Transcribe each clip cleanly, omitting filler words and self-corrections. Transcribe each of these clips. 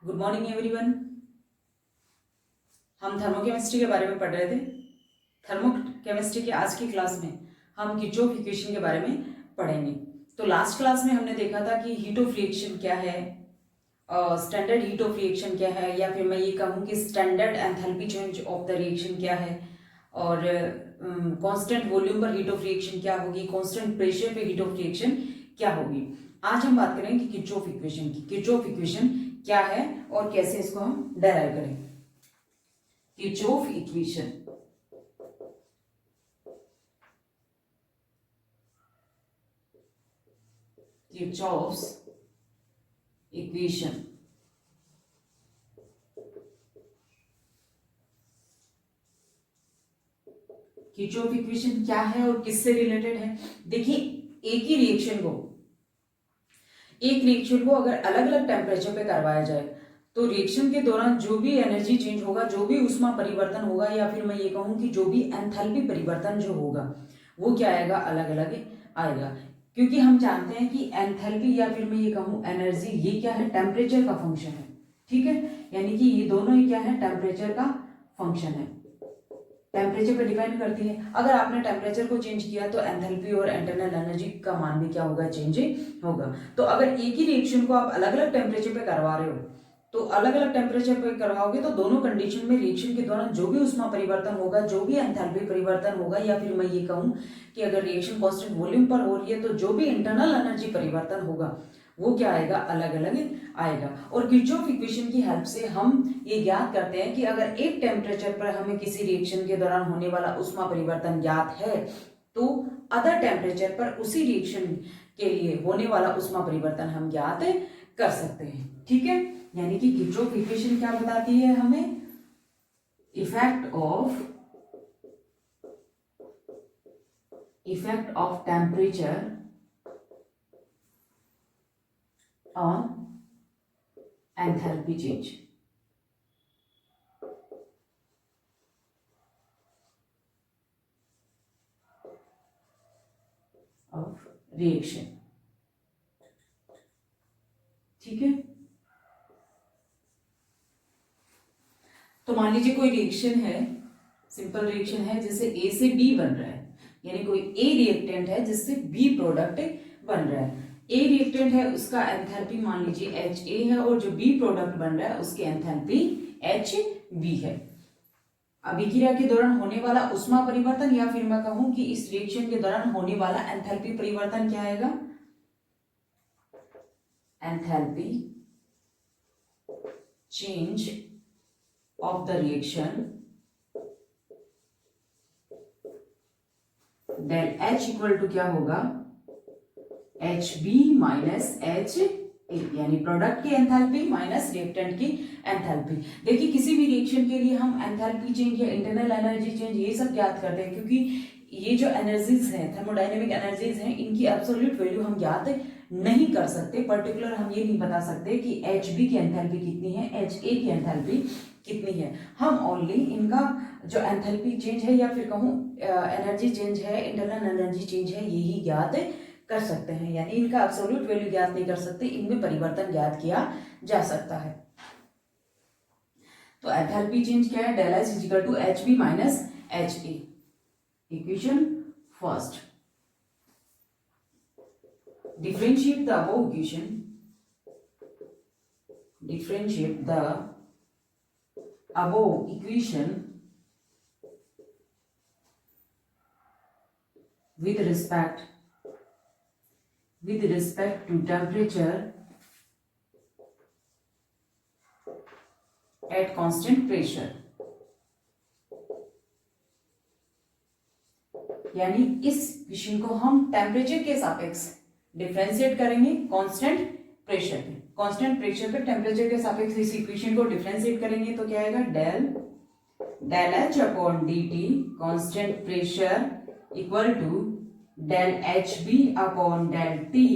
Good morning everyone. हम thermochemistry के बारे में पढ़ रहे थे। थर्मोकेमिस्ट्री की आज की क्लास में हम किरचॉफ इक्वेशन के बारे में पढ़ेंगे। तो लास्ट क्लास में हमने देखा था कि हीट ऑफ रिएक्शन क्या है, स्टैंडर्ड हीट ऑफ रिएक्शन क्या है, या फिर मैं ये कहूँ कि standard enthalpy change of the reaction क्या है, और कांस्टेंट वॉल्यूम पर हीट ऑफ रिएक्शन क्या होगी, कांस्टेंट प्रेशर पे हीट ऑफ रिएक्शन क्या होगी। आज हम बात करेंगे किरचॉफ इक्वेशन की। किरचॉफ इक्वेशन क्या है और कैसे इसको हम डेराइव करें। Kirchhoff equation, Kirchhoff's equation. Kirchhoff equation क्या है और किससे रिलेटेड है। देखिए, एक रिएक्शन को अगर अलग अलग टेम्परेचर पे करवाया जाए तो रिएक्शन के दौरान जो भी एनर्जी चेंज होगा, जो भी ऊष्मा परिवर्तन होगा, या फिर मैं ये कहूँ कि जो भी एंथैल्पी परिवर्तन जो होगा वो क्या आएगा, अलग अलग आएगा। क्योंकि हम जानते हैं कि एंथैल्पी या फिर मैं ये कहूँ एनर्जी, ये क्या है, टेम्परेचर का फंक्शन है। ठीक है, यानी कि ये दोनों ही क्या है, टेम्परेचर का फंक्शन है, टेम्परेचर पर डिपेंड करती है। अगर आपने टेम्परेचर को चेंज किया तो एंथैल्पी और इंटरनल एनर्जी का मान भी क्या होगा, चेंज होगा। तो अगर एक ही रिएक्शन को आप अलग अलग टेम्परेचर पे करवा रहे हो तो अलग अलग टेम्परेचर पे करवाओगे तो दोनों कंडीशन में रिएक्शन के दौरान जो भी ऊष्मा परिवर्तन होगा, जो भी एंथैल्पी परिवर्तन होगा, या फिर मैं ये कहूँ कि अगर रिएक्शन कांस्टेंट वॉल्यूम पर हो रही है तो जो भी इंटरनल एनर्जी परिवर्तन होगा वो क्या आएगा, अलग अलग आएगा। और किरचॉफ इक्वेशन की हेल्प से हम ये ज्ञात करते हैं कि अगर एक टेम्परेचर पर हमें किसी रिएक्शन के दौरान होने वाला ऊष्मा परिवर्तन ज्ञात है तो अदर टेम्परेचर पर उसी रिएक्शन के लिए होने वाला ऊष्मा परिवर्तन हम ज्ञात कर सकते हैं। ठीक है, यानी कि किरचॉफ इक्वेशन क्या बताती है हमें, effect of temperature on enthalpy change of reaction। ठीक है, तो मान लीजिए कोई रिएक्शन है, सिंपल रिएक्शन है, जैसे ए से बी बन रहा है, यानी कोई ए रिएक्टेंट है जिससे बी प्रोडक्ट बन रहा है। ए रिएक्टेंट है, उसका एंथैल्पी मान लीजिए एच ए है, और जो बी प्रोडक्ट बन रहा है उसकी एंथैल्पी एच बी है। अभिक्रिया के दौरान होने वाला ऊष्मा परिवर्तन, या फिर मैं कहूं कि इस रिएक्शन के दौरान होने वाला एंथैल्पी परिवर्तन क्या आएगा, enthalpy change of the reaction del H equal to क्या होगा, H B minus H A, यानी प्रोडक्ट की एंथैल्पी माइनस रिएक्टेंट की एंथैल्पी। देखिए, किसी भी रिएक्शन के लिए हम एंथैल्पी चेंज या इंटरनल एनर्जी चेंज ये सब ज्ञात करते हैं, क्योंकि ये जो एनर्जीज हैं, थर्मोडायनेमिक एनर्जीज हैं, इनकी एब्सोल्यूट वैल्यू हम ज्ञात नहीं कर सकते। पर्टिकुलर हम ये नहीं बता सकते कि एच बी की एंथैल्पी कितनी है, एच ए की एंथैल्पी कितनी है। हम ओनली इनका जो एंथैल्पी चेंज है, या फिर कहूँ एनर्जी चेंज है, इंटरनल एनर्जी चेंज है, यही ज्ञात कर सकते हैं। यानी इनका एब्सोल्यूट वैल्यू ज्ञात नहीं कर सकते, इनमें परिवर्तन ज्ञात किया जा सकता है। तो एंथैल्पी चेंज क्या है, del H equal to H B minus H A. Equation first, differentiate the above equation, differentiate the above equation with respect to temperature at constant pressure। यानी इस इक्वेशन को हम टेम्परेचर के सापेक्ष डिफरेंशिएट करेंगे constant pressure पे। Constant pressure पे temperature के सापेक्ष इस इक्वेशन को डिफरेंशिएट करेंगे तो क्या आएगा, del H upon D T constant pressure equal to del H B upon del T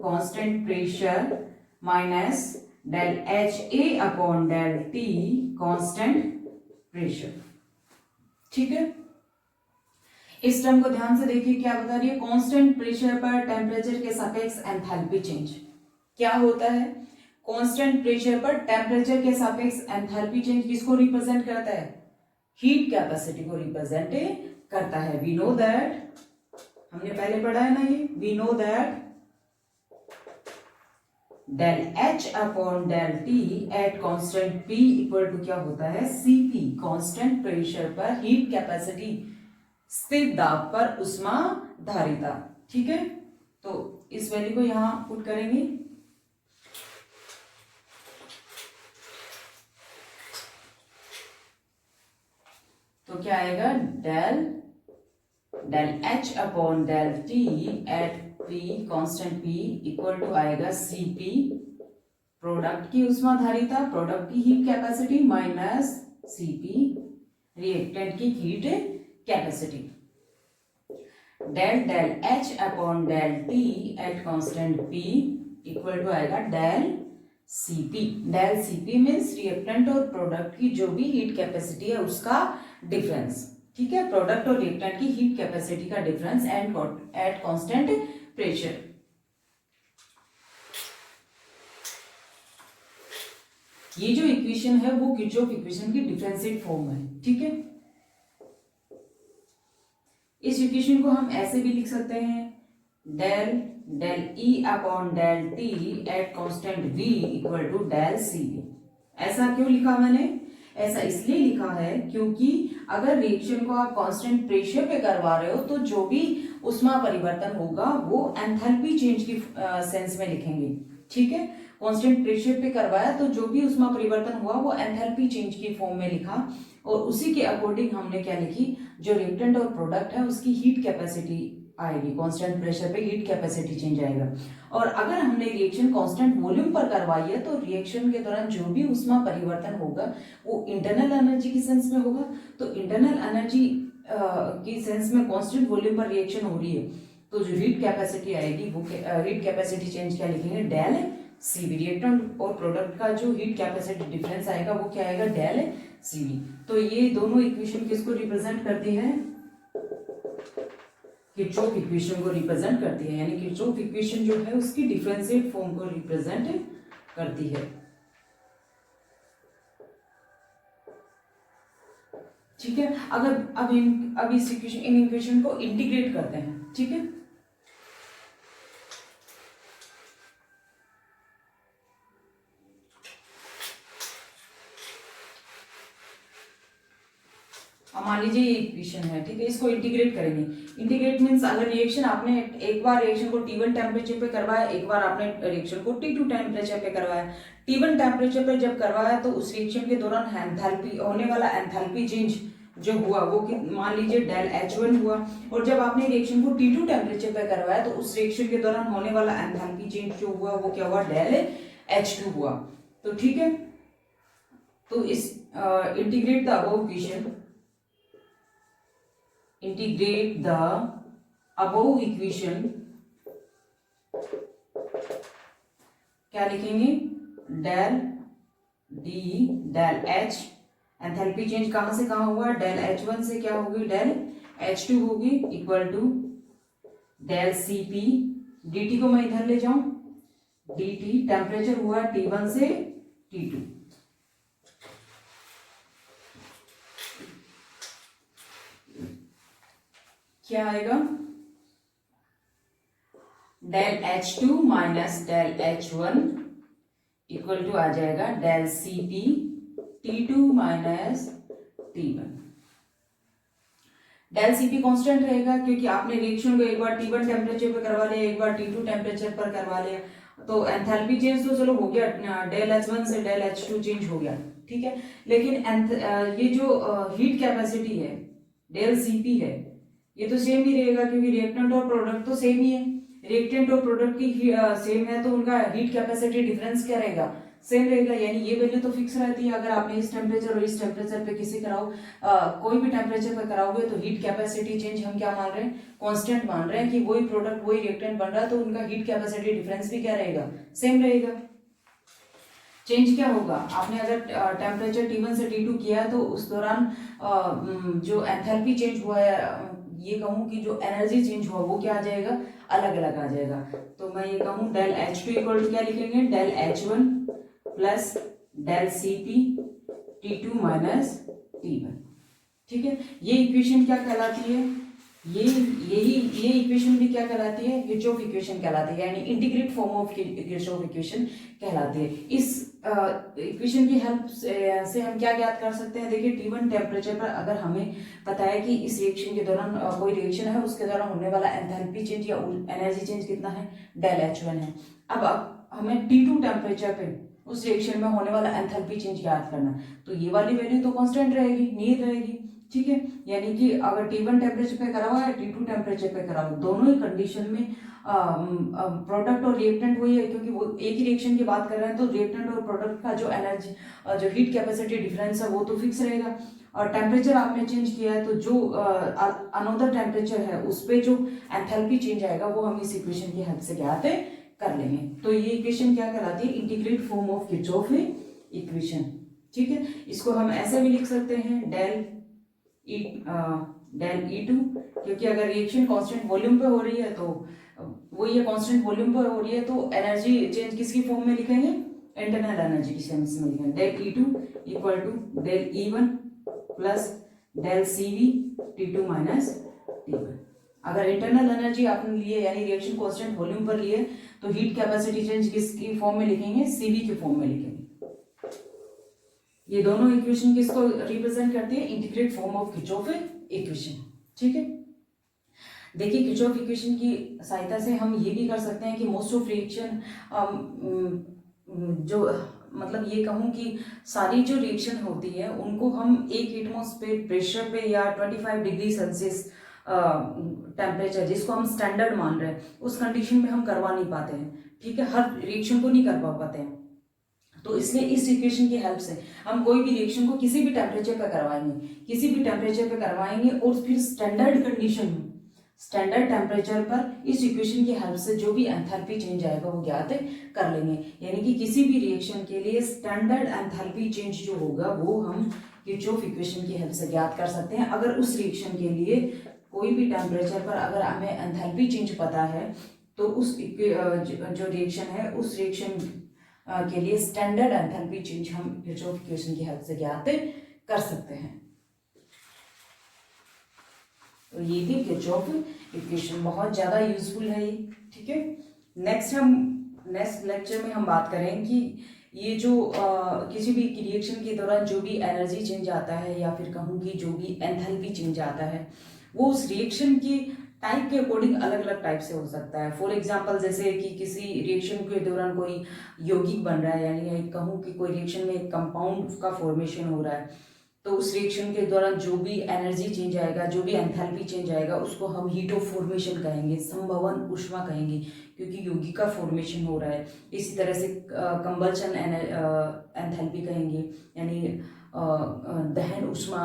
constant pressure minus del H A upon del T constant pressure. ठीक है, इस टर्म को ध्यान से देखिए, क्या बता रही है, कांस्टेंट प्रेशर पर टेम्परेचर के सापेक्ष एंथैल्पी चेंज क्या होता है। कांस्टेंट प्रेशर पर टेम्परेचर के सापेक्ष एंथैल्पी चेंज किसको रिप्रेजेंट करता है? हीट कैपेसिटी को रिप्रेजेंट करता है। वी नो दैट, हमने पहले पढ़ा है ना ये, we know that del H upon del T at constant P equal to क्या होता है? सीपी। कांस्टेंट प्रेशर पर हीट कैपेसिटी, स्थिर दाब पर उष्मा धारिता। ठीक है, तो इस वैल्यू को यहां पुट करेंगे। तो क्या आएगा? Del H upon del T at P constant P equal to आएगा सीपी, प्रोडक्ट की उष्मा धारिता, प्रोडक्ट की heat capacity, minus CP reactant की heat capacity. Del H upon del T at constant P equal to आएगा del CP. Del CP means reactant और product की जो भी हीट कैपेसिटी है उसका डिफरेंस। ठीक है, प्रोडक्ट और रिएक्टेंट की हीट कैपेसिटी का डिफरेंस एट कांस्टेंट प्रेशर। ये जो इक्वेशन है वो किरचॉफ इक्वेशन की डिफरेंशिएट फॉर्म है। ठीक है, इस इक्वेशन को हम ऐसे भी लिख सकते हैं, del E upon del T at constant V equal to del C B. ऐसा क्यों लिखा मैंने? ऐसा इसलिए लिखा है क्योंकि अगर रिएक्शन को आप कांस्टेंट प्रेशर पे करवा रहे हो तो जो भी उष्मा परिवर्तन होगा वो एंथैल्पी चेंज की सेंस में लिखेंगे। ठीक है, कांस्टेंट प्रेशर पे करवाया तो जो भी उष्मा परिवर्तन हुआ वो एंथैल्पी चेंज की फॉर्म में लिखा, और उसी के अकॉर्डिंग हमने क्या लिखी, जो रिएक्टेंट और प्रोडक्ट है उसकी हीट कैपेसिटी आएगी, कांस्टेंट प्रेशर पे हीट कैपेसिटी चेंज आएगा। और अगर हमने रिएक्शन कांस्टेंट वॉल्यूम पर करवाई है तो रिएक्शन के दौरान जो भी उष्मा परिवर्तन होगा वो इंटरनल एनर्जी की सेंस में होगा। तो इंटरनल एनर्जी की सेंस में कांस्टेंट वॉल्यूम पर रिएक्शन हो रही है तो जो हीट कैपेसिटी आएगी वो हीट कैपेसिटी चेंज क्या लिखेंगे? Del CB. रिएक्टेंट और प्रोडक्ट का जो हीट कैपेसिटी डिफरेंस आएगा वो क्या आएगा? Del CB. तो ये दोनों इक्वेशन किसको रिप्रेजेंट करती है? किरचॉफ इक्वेशन को रिप्रेजेंट करती है, यानी किरचॉफ इक्वेशन जो है उसकी डिफरेंशिएट फॉर्म को रिप्रेजेंट करती है। ठीक है, अगर अब इस इक्वेशन, इन इक्वेशन को इंटीग्रेट करते हैं। ठीक है, मान लीजिए ये इक्वेशन है। ठीक है, इसको इंटीग्रेट करेंगे। इंटीग्रेट मींस अगर रिएक्शन आपने एक बार रिएक्शन को T1 टेम्परेचर पे करवाया, एक बार आपने रिएक्शन को T2 टेम्परेचर पे करवाया। T1 टेम्परेचर पे जब करवाया तो उस रिएक्शन के दौरान एंथैल्पी होने वाला एंथैल्पी चेंज जो हुआ वो मान लीजिए डेल H1 हुआ, और जब आपने रिएक्शन को T2 टेम्परेचर पे करवाया तो उस रिएक्शन के दौरान होने वाला एंथैल्पी चेंज जो हुआ वो क्या हुआ? डेल H2 हुआ। तो ठीक है, तो इस integrate the above equation, integrate the above equation, क्या लिखेंगे? Del D del H, enthalpy change कहां से कहां हुआ? डेल H1 से क्या होगी? डेल H2 होगी, equal to del Cp, dt को मैं इधर ले जाऊं, dt टेम्परेचर हुआ T1 से T2, क्या आएगा? Del H2 minus del H1 equal to आ जाएगा del Cp T2 minus T1। Del Cp constant रहेगा क्योंकि आपने रिएक्शन को एक बार T1 टेम्परेचर पर करवा लिया, एक बार T2 टेम्परेचर पर करवा लिया, तो एंथैल्पी चेंज तो चलो हो गया, डेल H1 से डेल H2 चेंज हो गया। ठीक है, लेकिन ये जो हीट कैपेसिटी है डेल Cp है ये तो सेम ही रहेगा क्योंकि रिएक्टेंट और प्रोडक्ट तो सेम ही है। रिएक्टेंट और प्रोडक्ट की सेम है तो उनका हीट कैपेसिटी डिफरेंस क्या रहेगा? सेम रहेगा, यानी ये वैल्यू तो फिक्स रहती है। अगर आपने इस टेम्परेचर और इस टेम्परेचर पे किसी कराओ कोई भी टेम्परेचर पे कराओगे तो हीट कैपेसिटी चेंज हम क्या मान रहे हैं? कांस्टेंट मान रहे हैं कि वही प्रोडक्ट वही रिएक्टेंट बन रहा है तो उनका हीट कैपेसिटी डिफरेंस भी क्या रहेगा? सेम रहेगा। चेंज क्या होगा? आपने अगर टेम्परेचर T1 से T2 किया है तो उस दौरान जो एंथैल्पी चेंज हुआ है ये कहूँ कि जो एनर्जी चेंज हुआ वो क्या आ जाएगा, अलग अलग आ जाएगा। तो मैं ये कहूँ डेल H2 इक्वल टू क्या लिखेंगे, del H1 plus del Cp T2 minus T1। ठीक है, ये इक्वेशन क्या कहलाती है, ये इक्वेशन भी क्या कहलाती है, किरचॉफ इक्वेशन कहलाती है, यानी integrate form of Kirchhoff equation कहलाती है। इस इक्वेशन की हेल्प से हम क्या ज्ञात कर सकते हैं, देखिए T1 टेम्परेचर पर अगर हमें पता है कि इस रिएक्शन के दौरान कोई रिएक्शन है, उसके दौरान होने वाला एंथैल्पी चेंज या एनर्जी चेंज कितना है, डेल H1 है। अब हमें T2 टेम्परेचर पे उस रिएक्शन में होने वाला एंथैल्पी चेंज याद करना, तो ये वाली वैल्यू तो कांस्टेंट रहेगी, नियत रहेगी। ठीक है, यानी कि अगर T1 टेम्परेचर पे करा हुआ है, T2 टेम्परेचर पे करा हुआ, दोनों ही कंडीशन में प्रोडक्ट और रिएक्टेंट वही है, क्योंकि वो एक ही रिएक्शन की बात कर रहे हैं, तो रिएक्टेंट और प्रोडक्ट का जो एनर्जी जो हीट कैपेसिटी डिफरेंस है वो तो फिक्स रहेगा। और टेम्परेचर आपने चेंज किया है, तो जो अनदर टेम्परेचर है उस पर जो एंथैल्पी चेंज आएगा वो हम इस इक्वेशन की हेल्प से ज्ञात कर लेंगे। तो ये इक्वेशन क्या कहलाती है, integrate form of Kirchhoff equation. ठीक है, इसको हम ऐसे भी लिख सकते हैं डेल E2, क्योंकि अगर रिएक्शन कांस्टेंट वॉल्यूम पे हो रही है तो वो ये कांस्टेंट वॉल्यूम पे हो रही है, तो एनर्जी चेंज किसकी फॉर्म में लिखेंगे, इंटरनल एनर्जी की सेंस में लिखेंगे, del E2 equal to del E1 plus del CV T2 minus T1। अगर इंटरनल एनर्जी आपने लिए यानी रिएक्शन कांस्टेंट वॉल्यूम पर लिए, तो हीट कैपेसिटी चेंज किसकी फॉर्म में लिखेंगे, CV की फॉर्म में लिखेंगे। ये दोनों इक्वेशन किसको रिप्रेजेंट करती है, integrate form of Kirchhoff equation. ठीक है, देखिए किरचॉफ इक्वेशन की सहायता से हम ये भी कर सकते हैं कि मोस्ट ऑफ रिएक्शन जो मतलब ये कहूँ कि सारी जो रिएक्शन होती है उनको हम एक एटमॉस्फेयर प्रेशर पे या 25 डिग्री सेल्सियस टेम्परेचर जिसको हम स्टैंडर्ड मान रहे हैं उस कंडीशन में हम करवा नहीं पाते हैं। ठीक है, हर रिएक्शन को नहीं करवा पाते हैं, तो इसलिए इस इक्वेशन की हेल्प से हम कोई भी रिएक्शन को किसी भी टेम्परेचर पर करवाएंगे और फिर स्टैंडर्ड कंडीशन में स्टैंडर्ड टेम्परेचर पर इस इक्वेशन की हेल्प से जो भी एंथैल्पी चेंज आएगा वो ज्ञात कर लेंगे। यानी कि किसी भी रिएक्शन के लिए स्टैंडर्ड एंथैल्पी चेंज जो होगा वो हम किरचॉफ इक्वेशन की हेल्प से ज्ञात कर सकते हैं। अगर उस रिएक्शन के लिए कोई भी टेम्परेचर पर अगर हमें एंथैल्पी चेंज पता है तो उस जो रिएक्शन है उस रिएक्शन के लिए स्टैंडर्ड एंथैल्पी चेंज हम किरचॉफ इक्वेशन की हेल्प से ज्ञात कर सकते हैं। तो ये थी किरचॉफ इक्वेशन, बहुत ज़्यादा यूजफुल है ये। ठीक है, नेक्स्ट लेक्चर में हम बात करें कि ये जो किसी भी रिएक्शन के दौरान जो भी एनर्जी चेंज आता है या फिर कहूँ कि जो भी एंथैल्पी चेंज आता है वो उस रिएक्शन की टाइप के अकॉर्डिंग अलग अलग टाइप से हो सकता है। फॉर एग्जांपल जैसे कि किसी रिएक्शन के दौरान कोई यौगिक बन रहा है, यानी कहूँ कि कोई रिएक्शन में एक कंपाउंड का फॉर्मेशन हो रहा है, तो उस रिएक्शन के दौरान जो भी एनर्जी चेंज आएगा, जो भी एंथैल्पी चेंज आएगा उसको हम हीट ऑफ फॉर्मेशन कहेंगे, संभवन ऊष्मा कहेंगे, क्योंकि यौगिक का फॉर्मेशन हो रहा है। इसी तरह से कंबल्शन एंथैल्पी कहेंगे, यानी दहन ऊष्मा,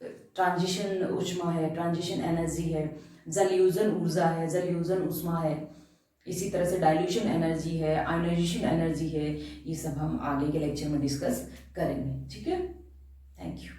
ट्रांजिशन ऊष्मा है, ट्रांजिशन एनर्जी है, जलयूजन ऊर्जा है, जलयूजन ऊष्मा है। इसी तरह से डाइल्यूशन एनर्जी है, आयोनाइजेशन एनर्जी है। ये सब हम आगे के लेक्चर में डिस्कस करेंगे। ठीक है, थैंक यू।